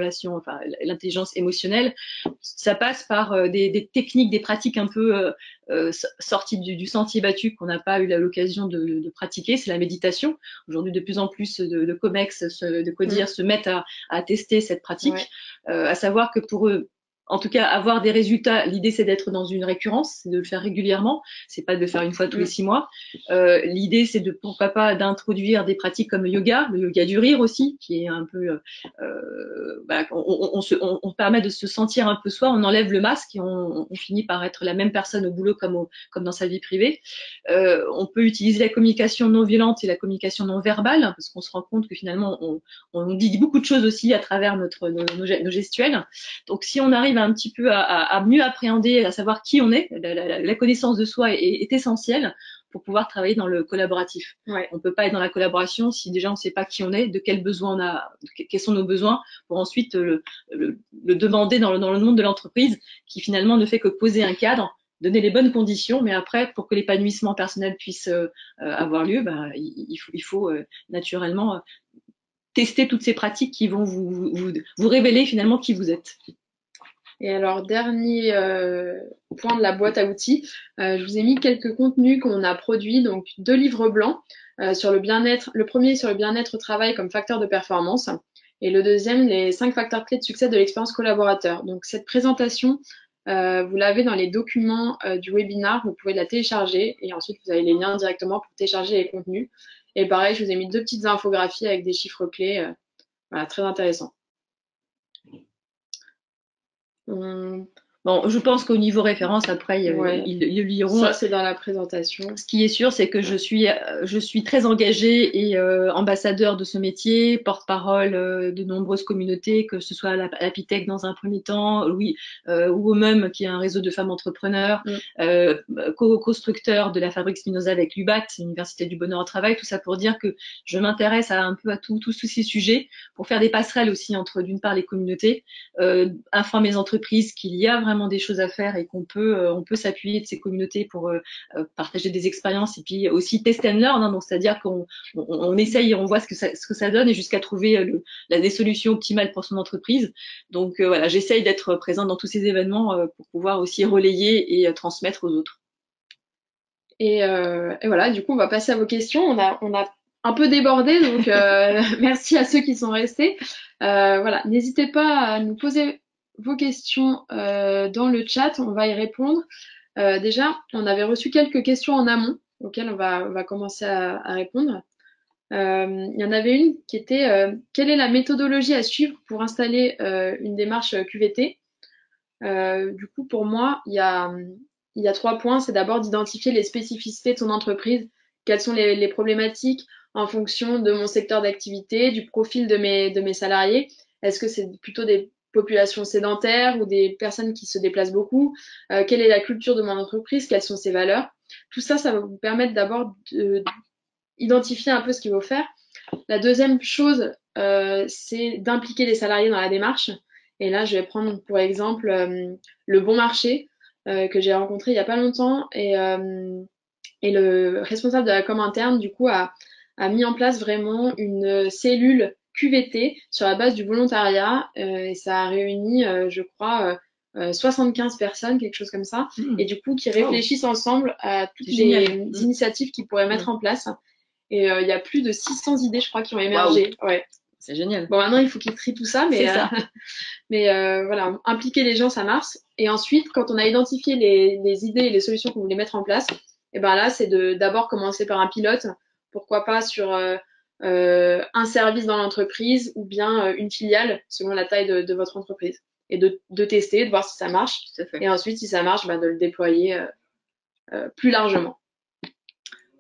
Speaker 2: l'intelligence émotionnelle, ça passe par des techniques, des pratiques un peu sorties du sentier battu qu'on n'a pas eu l'occasion de pratiquer. C'est la méditation. Aujourd'hui, de plus en plus de COMEX, de CODIR se mettent à tester cette pratique, à savoir que pour eux, en tout cas, avoir des résultats, l'idée c'est d'être dans une récurrence, c'est de le faire régulièrement, c'est pas de le faire une fois tous les 6 mois. L'idée c'est pourquoi pas d'introduire des pratiques comme le yoga du rire aussi, qui est un peu, on permet de se sentir un peu soi, on enlève le masque et on finit par être la même personne au boulot comme dans sa vie privée. On peut utiliser la communication non violente et la communication non verbale, parce qu'on se rend compte que finalement on dit beaucoup de choses aussi à travers nos gestuels. Donc si on arrive un petit peu à mieux appréhender, à savoir qui on est, la connaissance de soi est essentielle pour pouvoir travailler dans le collaboratif.
Speaker 1: Ouais.
Speaker 2: On peut pas être dans la collaboration si déjà on ne sait pas qui on est, de quels besoins on a, quels sont nos besoins, pour ensuite le demander dans le monde de l'entreprise, qui finalement ne fait que poser un cadre, donner les bonnes conditions, mais après, pour que l'épanouissement personnel puisse avoir lieu, il faut naturellement tester toutes ces pratiques qui vont vous révéler finalement qui vous êtes.
Speaker 1: Et alors, dernier point de la boîte à outils, je vous ai mis quelques contenus qu'on a produits, donc 2 livres blancs sur le bien-être. Le premier sur le bien-être au travail comme facteur de performance, et le deuxième, les 5 facteurs clés de succès de l'expérience collaborateur. Donc cette présentation, vous l'avez dans les documents du webinar, vous pouvez la télécharger, et ensuite vous avez les liens directement pour télécharger les contenus. Et pareil, je vous ai mis 2 petites infographies avec des chiffres clés, voilà, très intéressant.
Speaker 2: Bon, je pense qu'au niveau référence, après,
Speaker 1: Ouais.
Speaker 2: ils le liront.
Speaker 1: Ça, c'est dans la présentation.
Speaker 2: Ce qui est sûr, c'est que je suis très engagée et ambassadeur de ce métier, porte-parole de nombreuses communautés, que ce soit à l'Apitech dans un premier temps, oui, ou même qui est un réseau de femmes entrepreneurs, co-constructeur de la fabrique Spinoza avec l'UBAT, l'Université du Bonheur au Travail, tout ça pour dire que je m'intéresse un peu à tous ces sujets, pour faire des passerelles aussi entre, d'une part, les communautés, informer les entreprises qu'il y a vraiment des choses à faire et qu'on peut on peut s'appuyer de ces communautés pour partager des expériences, et puis aussi test and learn, hein, donc c'est-à-dire qu'on essaye et on voit ce que ça donne, et jusqu'à trouver des solutions optimales pour son entreprise. Donc voilà, j'essaye d'être présente dans tous ces événements pour pouvoir aussi relayer et transmettre aux autres.
Speaker 1: Et voilà, du coup, on va passer à vos questions. On a un peu débordé, donc merci à ceux qui sont restés. Voilà, n'hésitez pas à nous poser vos questions dans le chat, on va y répondre. Déjà, on avait reçu quelques questions en amont auxquelles on va commencer à répondre. Il y en avait une qui était quelle est la méthodologie à suivre pour installer une démarche QVT? Du coup, pour moi, il y a 3 points. C'est d'abord d'identifier les spécificités de son entreprise, quelles sont les problématiques en fonction de mon secteur d'activité, du profil de mes salariés. Est-ce que c'est plutôt des populations sédentaires ou des personnes qui se déplacent beaucoup? Quelle est la culture de mon entreprise? Quelles sont ses valeurs? Tout ça, ça va vous permettre d'abord d'identifier un peu ce qu'il faut faire. La deuxième chose, c'est d'impliquer les salariés dans la démarche. Et là, je vais prendre pour exemple le Bon Marché que j'ai rencontré il n'y a pas longtemps. Et le responsable de la com interne, du coup, a mis en place vraiment une cellule QVT sur la base du volontariat. Et ça a réuni, je crois, 75 personnes, quelque chose comme ça. Et du coup, qui réfléchissent ensemble à toutes les initiatives qu'ils pourraient mettre en place. Et il y a plus de 600 idées, je crois, qui ont émergé. Wow. Ouais.
Speaker 2: C'est génial.
Speaker 1: Bon, maintenant, il faut qu'ils trient tout ça, mais, voilà, impliquer les gens, ça marche. Et ensuite, quand on a identifié les idées et les solutions qu'on voulait mettre en place, et ben là, c'est d'abord commencer par un pilote. Pourquoi pas sur un service dans l'entreprise ou bien une filiale, selon la taille de votre entreprise. Et de tester, de voir si ça marche. Et ensuite, si ça marche, de le déployer plus largement.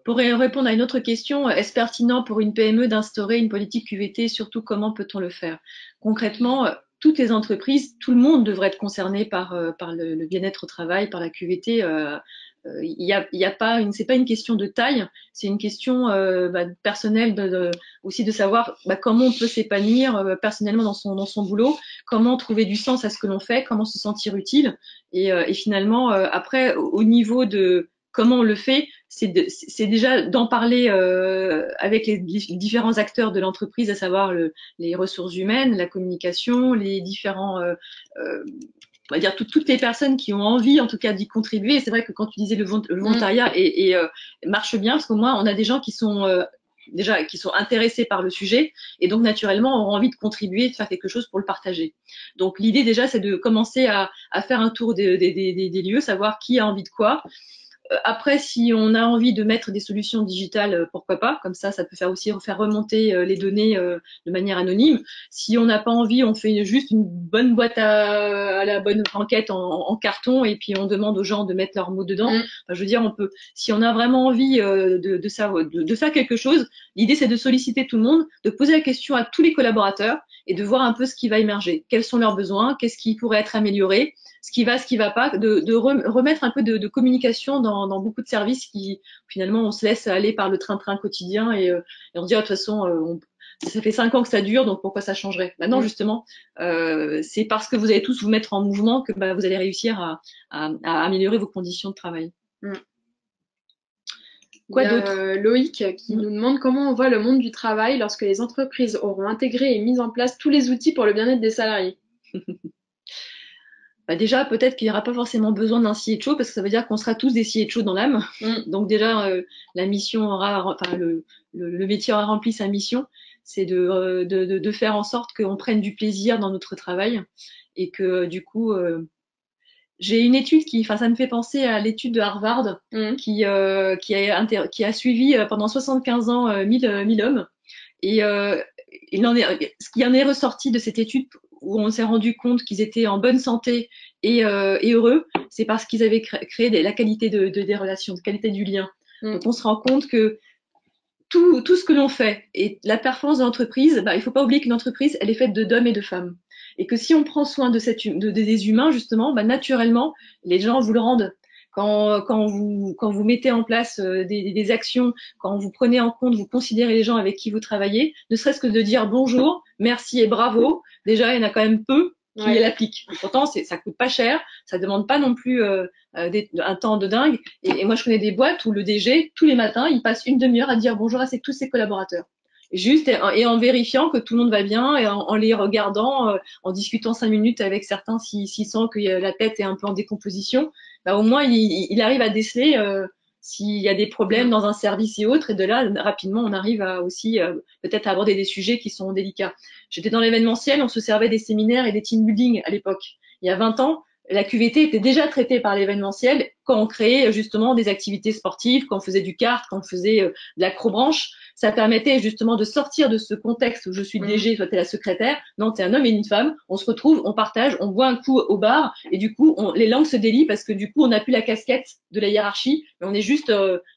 Speaker 2: Pour répondre à une autre question, est-ce pertinent pour une PME d'instaurer une politique QVT? Surtout, comment peut-on le faire? Concrètement, toutes les entreprises, tout le monde devrait être concerné par le bien-être au travail, par la QVT. C'est pas une question de taille, c'est une question personnelle aussi de savoir comment on peut s'épanouir personnellement dans son boulot, comment trouver du sens à ce que l'on fait, comment se sentir utile, et finalement après au niveau de comment on le fait, c'est déjà d'en parler avec les différents acteurs de l'entreprise, à savoir les ressources humaines, la communication, les différents on va dire toutes les personnes qui ont envie en tout cas d'y contribuer. Et c'est vrai que quand tu disais le volontariat marche bien, parce qu'au moins on a des gens qui sont déjà qui sont intéressés par le sujet et donc naturellement auront envie de contribuer, de faire quelque chose pour le partager. Donc l'idée déjà c'est de commencer à faire un tour des lieux, savoir qui a envie de quoi. Après, si on a envie de mettre des solutions digitales, pourquoi pas? Comme ça peut faire aussi faire remonter les données de manière anonyme. Si on n'a pas envie, on fait juste une bonne boîte à la bonne enquête en carton, et puis on demande aux gens de mettre leurs mots dedans. Enfin, je veux dire, on peut, si on a vraiment envie de faire quelque chose, l'idée c'est de solliciter tout le monde, de poser la question à tous les collaborateurs et de voir un peu ce qui va émerger. Quels sont leurs besoins? Qu'est-ce qui pourrait être amélioré? ce qui va, ce qui va pas, de remettre un peu de communication dans beaucoup de services qui finalement on se laisse aller par le train-train quotidien et on se dit de toute façon ça fait 5 ans que ça dure, donc pourquoi ça changerait? Maintenant, justement, c'est parce que vous allez tous vous mettre en mouvement que vous allez réussir à améliorer vos conditions de travail.
Speaker 1: Quoi d'autre? Loïc qui nous demande comment on voit le monde du travail lorsque les entreprises auront intégré et mis en place tous les outils pour le bien-être des salariés.
Speaker 2: Déjà, peut-être qu'il n'y aura pas forcément besoin d'un CHO parce que ça veut dire qu'on sera tous des CHO dans l'âme. Donc déjà, la mission le métier aura rempli sa mission, c'est de faire en sorte qu'on prenne du plaisir dans notre travail et que du coup, j'ai une étude ça me fait penser à l'étude de Harvard qui a suivi pendant 75 ans 1000 hommes et ce qui en est ressorti de cette étude où on s'est rendu compte qu'ils étaient en bonne santé et heureux, c'est parce qu'ils avaient créé la qualité des relations, la qualité du lien. Donc on se rend compte que tout ce que l'on fait et la performance de l'entreprise, il faut pas oublier qu'une entreprise, elle est faite d'hommes et de femmes. Et que si on prend soin des humains, justement, naturellement, les gens vous le rendent. Quand vous mettez en place des actions, quand vous prenez en compte, vous considérez les gens avec qui vous travaillez, ne serait-ce que de dire bonjour, merci et bravo, déjà, il y en a quand même peu qui l'appliquent. Pourtant, ça coûte pas cher, ça demande pas non plus un temps de dingue. Et moi, je connais des boîtes où le DG, tous les matins, il passe une demi-heure à dire bonjour à tous ses collaborateurs. Juste et en vérifiant que tout le monde va bien et en les regardant, en discutant 5 minutes avec certains s'il sent que la tête est un peu en décomposition, au moins il arrive à déceler s'il y a des problèmes dans un service et autres, et de là rapidement on arrive à aussi peut-être aborder des sujets qui sont délicats. J'étais dans l'événementiel, on se servait des séminaires et des team building à l'époque. Il y a 20 ans, la QVT était déjà traitée par l'événementiel quand on créait justement des activités sportives, quand on faisait du kart, quand on faisait de l'acrobranche. Ça permettait justement de sortir de ce contexte où je suis DG, toi t'es la secrétaire. Non, t'es un homme et une femme. On se retrouve, on partage, on boit un coup au bar et du coup, les langues se délient parce que du coup, on n'a plus la casquette de la hiérarchie, mais on est juste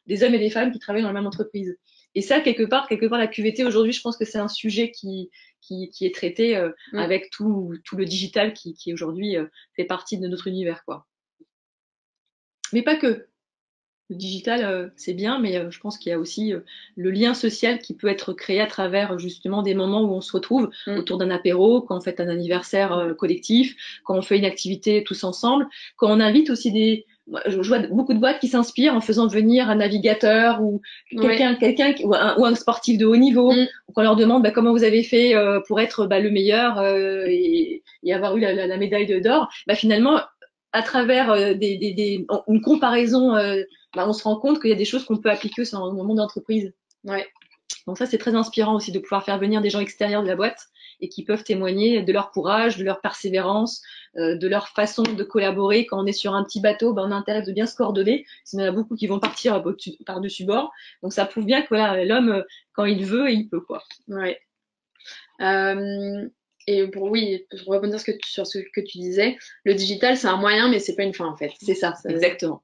Speaker 2: des hommes et des femmes qui travaillent dans la même entreprise. Et ça, quelque part, la QVT aujourd'hui, je pense que c'est un sujet qui est traité avec tout le digital qui aujourd'hui fait partie de notre univers, quoi. Mais pas que. Le digital, c'est bien, mais je pense qu'il y a aussi le lien social qui peut être créé à travers justement des moments où on se retrouve autour d'un apéro, quand on fait un anniversaire collectif, quand on fait une activité tous ensemble, quand on invite aussi je vois beaucoup de boîtes qui s'inspirent en faisant venir un navigateur ou quelqu'un ou un sportif de haut niveau, qu'on leur demande comment vous avez fait pour être le meilleur et avoir eu la médaille d'or. Finalement, à travers une comparaison, on se rend compte qu'il y a des choses qu'on peut appliquer dans le monde d'entreprise. Donc ça, c'est très inspirant aussi de pouvoir faire venir des gens extérieurs de la boîte et qui peuvent témoigner de leur courage, de leur persévérance, de leur façon de collaborer. Quand on est sur un petit bateau, on a intérêt de bien se coordonner. Sinon, il y en a beaucoup qui vont partir par-dessus bord. Donc ça prouve bien que l'homme, quand il veut, il peut, quoi.
Speaker 1: Et pour rebondir sur ce que tu disais, le digital, c'est un moyen, mais c'est pas une fin, en fait.
Speaker 2: C'est ça, exactement.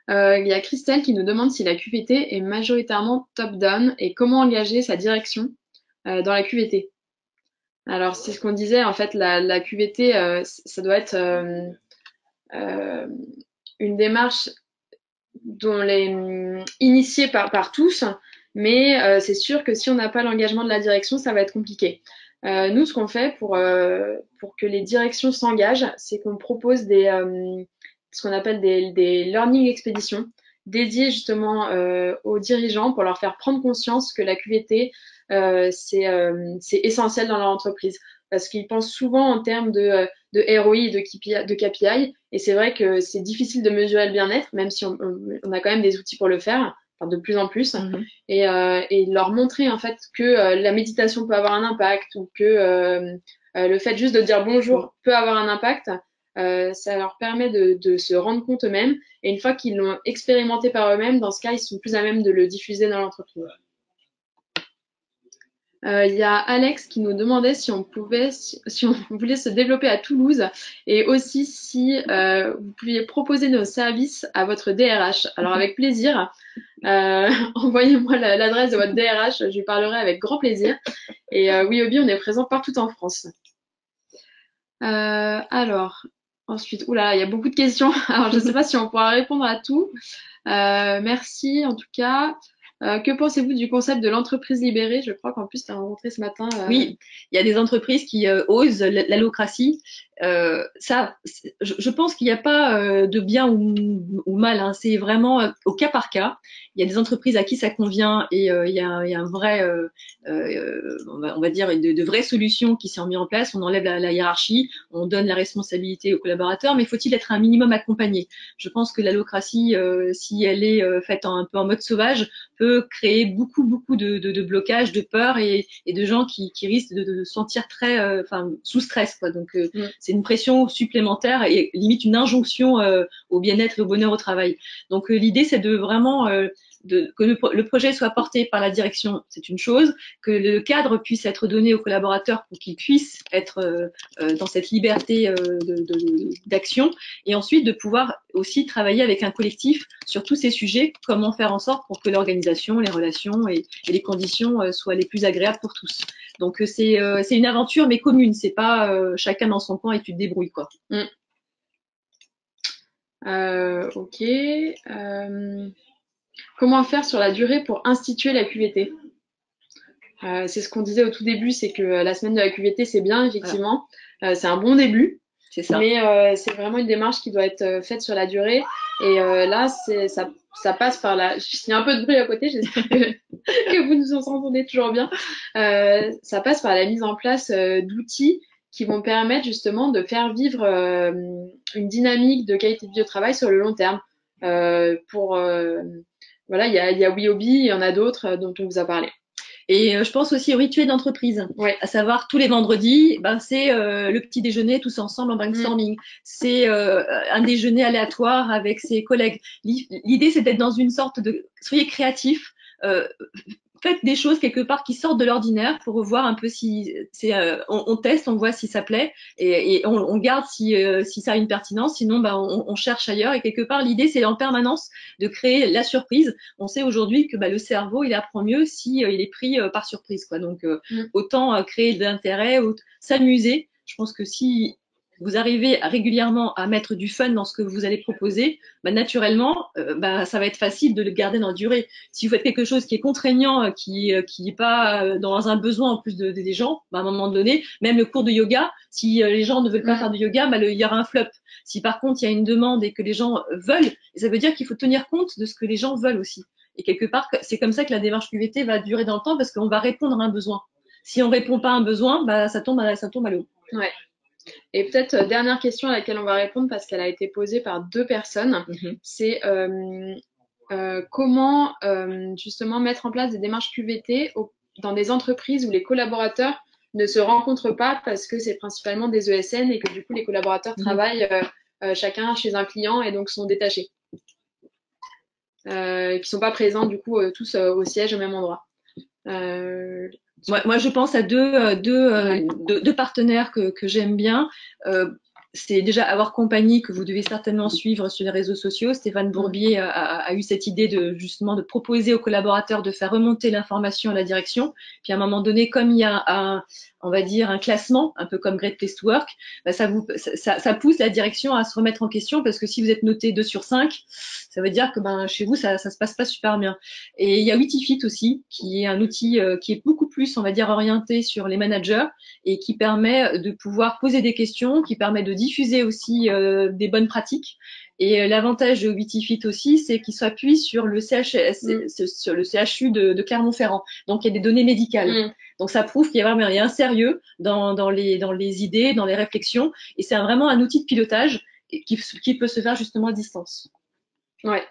Speaker 1: Il y a Christelle qui nous demande si la QVT est majoritairement top-down et comment engager sa direction dans la QVT. Alors, c'est ce qu'on disait, en fait, la QVT, ça doit être une démarche initiée par tous, mais c'est sûr que si on n'a pas l'engagement de la direction, ça va être compliqué. Nous, ce qu'on fait pour que les directions s'engagent, c'est qu'on propose ce qu'on appelle des learning expéditions dédiées justement aux dirigeants pour leur faire prendre conscience que la QVT, c'est essentiel dans leur entreprise. Parce qu'ils pensent souvent en termes de ROI, de KPI, et c'est vrai que c'est difficile de mesurer le bien-être, même si on a quand même des outils pour le faire, de plus en plus, et leur montrer en fait que la méditation peut avoir un impact, ou que le fait juste de dire bonjour peut avoir un impact. Ça leur permet de se rendre compte eux-mêmes, et une fois qu'ils l'ont expérimenté par eux-mêmes, dans ce cas, ils sont plus à même de le diffuser dans l'entreprise. Il y a Alex qui nous demandait si on voulait se développer à Toulouse, et aussi si vous pouviez proposer nos services à votre DRH. Alors avec plaisir, envoyez-moi l'adresse de votre DRH, je lui parlerai avec grand plaisir. Et oui, Obi, on est présent partout en France. Alors, Ensuite, oula, il y a beaucoup de questions. Alors, je ne sais pas si on pourra répondre à tout. Merci en tout cas. Que pensez-vous du concept de l'entreprise libérée? Je crois qu'en plus, tu as rencontré ce matin.
Speaker 2: Oui, il y a des entreprises qui osent l'allocratie. Je pense qu'il n'y a pas de bien ou mal. Hein. C'est vraiment au cas par cas. Il y a des entreprises à qui ça convient et il y a un vrai, on va dire, de vraies solutions qui sont mises en place. On enlève la hiérarchie, on donne la responsabilité aux collaborateurs, mais faut-il être un minimum accompagné? Je pense que l'allocratie, si elle est faite un peu en mode sauvage, peut créer beaucoup de blocages, de peur et de gens qui risquent de se sentir très, sous stress, quoi. Donc, c'est une pression supplémentaire et limite une injonction au bien-être et au bonheur au travail. Donc, l'idée, c'est de vraiment que le projet soit porté par la direction, c'est une chose, que le cadre puisse être donné aux collaborateurs pour qu'ils puissent être dans cette liberté d'action, et ensuite de pouvoir aussi travailler avec un collectif sur tous ces sujets, comment faire en sorte pour que l'organisation, les relations et les conditions soient les plus agréables pour tous. Donc c'est une aventure mais commune, c'est pas chacun dans son coin et tu te débrouilles quoi.
Speaker 1: Ok. Comment faire sur la durée pour instituer la QVT? C'est ce qu'on disait au tout début, c'est que la semaine de la QVT, c'est bien, effectivement. C'est un bon début.
Speaker 2: C'est ça.
Speaker 1: Mais c'est vraiment une démarche qui doit être faite sur la durée. Et là, ça passe par la... Il y a un peu de bruit à côté, j'espère que vous nous entendez toujours bien. Ça passe par la mise en place d'outils qui vont permettre justement de faire vivre une dynamique de qualité de vie au travail sur le long terme. Voilà, il y a WeHobby, il y en a d'autres dont on vous a parlé.
Speaker 2: Et je pense aussi au rituel d'entreprise, à savoir tous les vendredis, c'est le petit déjeuner tous ensemble en brainstorming. C'est un déjeuner aléatoire avec ses collègues. L'idée, c'est d'être dans une sorte de... Soyez créatifs, faites des choses quelque part qui sortent de l'ordinaire pour voir un peu si c'est on teste, on voit si ça plaît et on garde si ça a une pertinence, sinon on cherche ailleurs. Et quelque part l'idée c'est en permanence de créer la surprise. On sait aujourd'hui que le cerveau il apprend mieux si il est pris par surprise quoi. Donc autant créer de l'intérêt, s'amuser. Je pense que si vous arrivez régulièrement à mettre du fun dans ce que vous allez proposer, naturellement, ça va être facile de le garder dans la durée. Si vous faites quelque chose qui est contraignant, qui est pas dans un besoin en plus des gens, à un moment donné, même le cours de yoga, si les gens ne veulent pas faire de yoga, il y aura un flop. Si par contre il y a une demande et que les gens veulent, ça veut dire qu'il faut tenir compte de ce que les gens veulent aussi. Et quelque part, c'est comme ça que la démarche QVT va durer dans le temps parce qu'on va répondre à un besoin. Si on répond pas à un besoin, ça tombe à l'eau.
Speaker 1: Ouais. Et peut-être dernière question à laquelle on va répondre parce qu'elle a été posée par 2 personnes, c'est comment justement mettre en place des démarches QVT dans des entreprises où les collaborateurs ne se rencontrent pas parce que c'est principalement des ESN et que du coup les collaborateurs travaillent chacun chez un client et donc sont détachés. Qui ne sont pas présents du coup tous au siège au même endroit.
Speaker 2: Moi, je pense à deux partenaires que j'aime bien. C'est déjà Avoir Compagnie que vous devez certainement suivre sur les réseaux sociaux. Stéphane Bourbier a eu cette idée justement de proposer aux collaborateurs de faire remonter l'information à la direction. Puis à un moment donné, comme il y a on va dire un classement, un peu comme Great Place to Work, ça pousse la direction à se remettre en question parce que si vous êtes noté 2 sur 5, ça veut dire que chez vous ça se passe pas super bien. Et il y a Witifit aussi, qui est un outil qui est beaucoup plus, on va dire, orienté sur les managers et qui permet de pouvoir poser des questions, qui permet de diffuser aussi des bonnes pratiques. Et l'avantage de Witifit aussi, c'est qu'il s'appuie sur le sur le CHU de Clermont-Ferrand. Donc, il y a des données médicales. Donc, ça prouve qu'il y a vraiment un sérieux dans les idées, dans les réflexions. Et c'est vraiment un outil de pilotage qui peut se faire justement à distance.
Speaker 1: Ouais.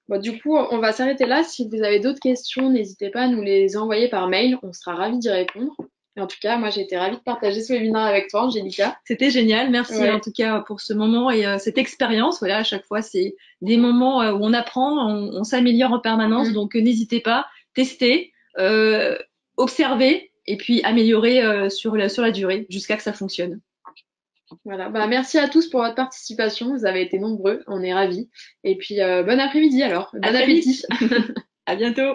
Speaker 1: Bon, du coup, on va s'arrêter là. Si vous avez d'autres questions, n'hésitez pas à nous les envoyer par mail. On sera ravis d'y répondre. Et en tout cas, moi, j'ai été ravie de partager ce webinaire avec toi, Angélica.
Speaker 2: C'était génial. Merci en tout cas pour ce moment et cette expérience. Voilà, à chaque fois, c'est des moments où on apprend, on s'améliore en permanence. Donc, n'hésitez pas, testez, observez et puis améliorer sur la durée jusqu'à que ça fonctionne.
Speaker 1: Voilà, merci à tous pour votre participation. Vous avez été nombreux, on est ravis. Et puis, bon après-midi alors. Bon appétit.
Speaker 2: À bientôt.